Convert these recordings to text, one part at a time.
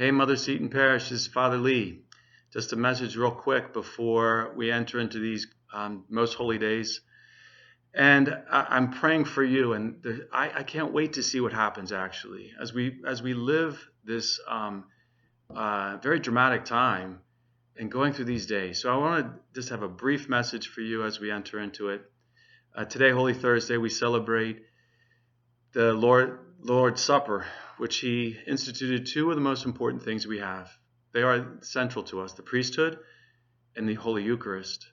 Hey, Mother Seton Parish, this is Father Lee. Just a message real quick before we enter into these most holy days. And I'm praying for you, and I can't wait to see what happens actually as we live this very dramatic time and going through these days. So I want to just have a brief message for you as we enter into it. Today, Holy Thursday, we celebrate the Lord's Supper, which he instituted two of the most important things we have. They are central to us, the priesthood and the Holy Eucharist.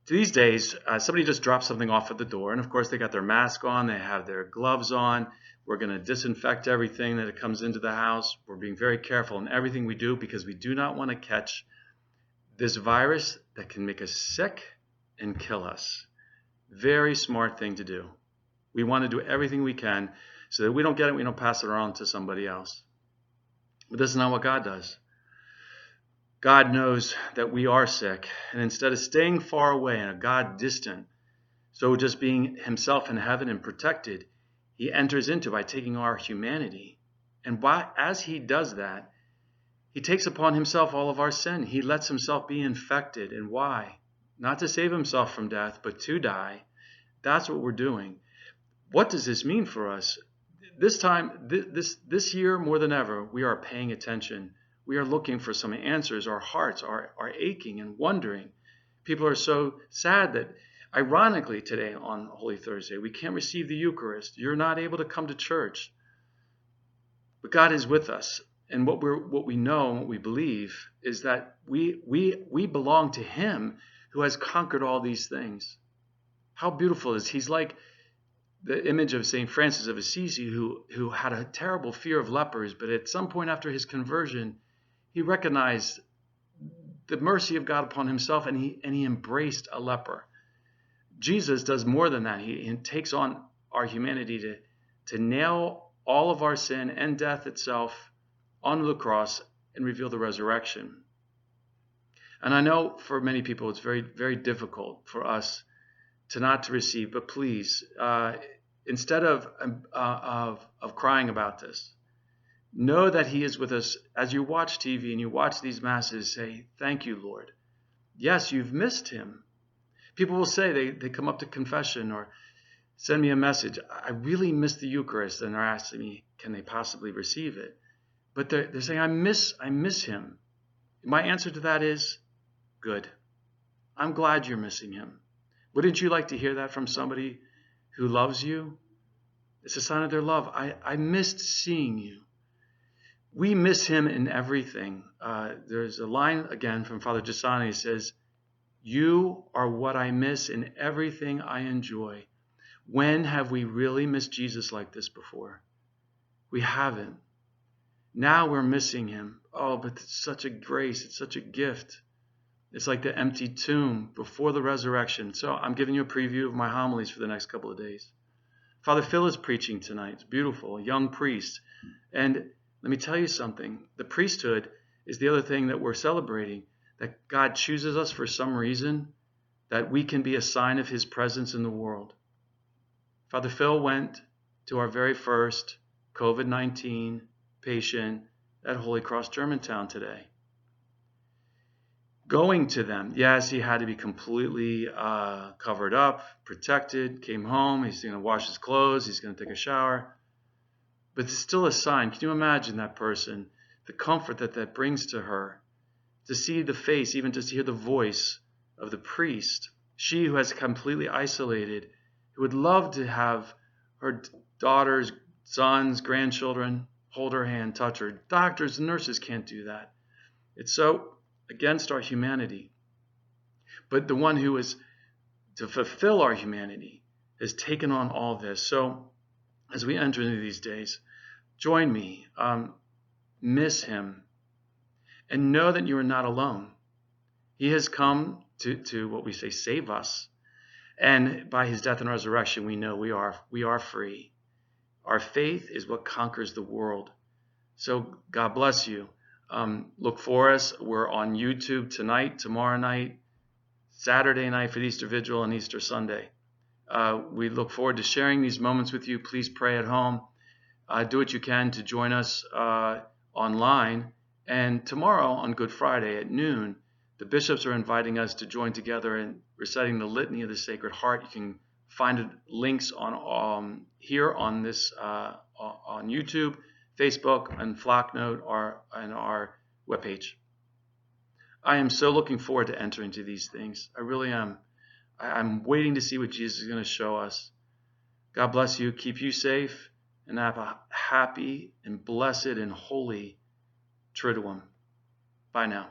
These days, somebody just drops something off at the door, and of course they got their mask on, they have their gloves on. We're going to disinfect everything that comes into the house. We're being very careful in everything we do because we do not want to catch this virus that can make us sick and kill us. Very smart thing to do. We want to do everything we can so that we don't get it, we don't pass it on to somebody else. But this is not what God does. God knows that we are sick, and instead of staying far away and a God distant, so just being himself in heaven and protected, he enters into by taking our humanity. And as he does that, he takes upon himself all of our sin. He lets himself be infected. And why? Not to save himself from death, but to die. That's what we're doing. What does this mean for us? This time, this year more than ever, we are paying attention. We are looking for some answers. Our hearts are aching and wondering. People are so sad that, ironically, today on Holy Thursday, we can't receive the Eucharist. You're not able to come to church. But God is with us. And what we know and what we believe is that we belong to him who has conquered all these things. How beautiful is he's like the image of St. Francis of Assisi, who had a terrible fear of lepers, but at some point after his conversion, he recognized the mercy of God upon himself, and he embraced a leper. Jesus does more than that. He takes on our humanity to nail all of our sin and death itself onto the cross and reveal the resurrection. And I know for many people it's very, very difficult for us to not to receive, but please, instead of crying about this, know that he is with us. As you watch TV and you watch these masses, say, thank you, Lord. Yes, you've missed him. People will say, they come up to confession or send me a message, I really miss the Eucharist, and they're asking me, can they possibly receive it? But they're saying, I miss him. My answer to that is, good. I'm glad you're missing him. Wouldn't you like to hear that from somebody who loves you? It's a sign of their love. I missed seeing you. We miss him in everything. There's a line again from Father Giussani. He says, you are what I miss in everything I enjoy. When have we really missed Jesus like this before? We haven't. Now we're missing him. Oh, but it's such a grace. It's such a gift. It's like the empty tomb before the resurrection. So I'm giving you a preview of my homilies for the next couple of days. Father Phil is preaching tonight. It's beautiful, a young priest. And let me tell you something. The priesthood is the other thing that we're celebrating, that God chooses us for some reason, that we can be a sign of his presence in the world. Father Phil went to our very first COVID-19 patient at Holy Cross Germantown today. Going to them, yes, he had to be completely covered up, protected, came home, he's going to wash his clothes, he's going to take a shower. But it's still a sign. Can you imagine that person, the comfort that brings to her, to see the face, even just to hear the voice of the priest, she who has completely isolated, who would love to have her daughters, sons, grandchildren hold her hand, touch her. Doctors and nurses can't do that. It's so against our humanity. But the one who is to fulfill our humanity has taken on all this. So as we enter into these days, join me, miss him, and know that you are not alone. He has come to what we say, save us. And by his death and resurrection, we know we are free. Our faith is what conquers the world. So God bless you. Look for us. We're on YouTube tonight, tomorrow night, Saturday night for the Easter Vigil, and Easter Sunday. We look forward to sharing these moments with you. Please pray at home. Do what you can to join us online. And tomorrow on Good Friday at noon, the bishops are inviting us to join together in reciting the Litany of the Sacred Heart. You can find links on here on this on YouTube, Facebook, and Flocknote, or on our webpage. I am so looking forward to entering into these things. I really am. I'm waiting to see what Jesus is going to show us. God bless you, keep you safe, and have a happy and blessed and holy Triduum. Bye now.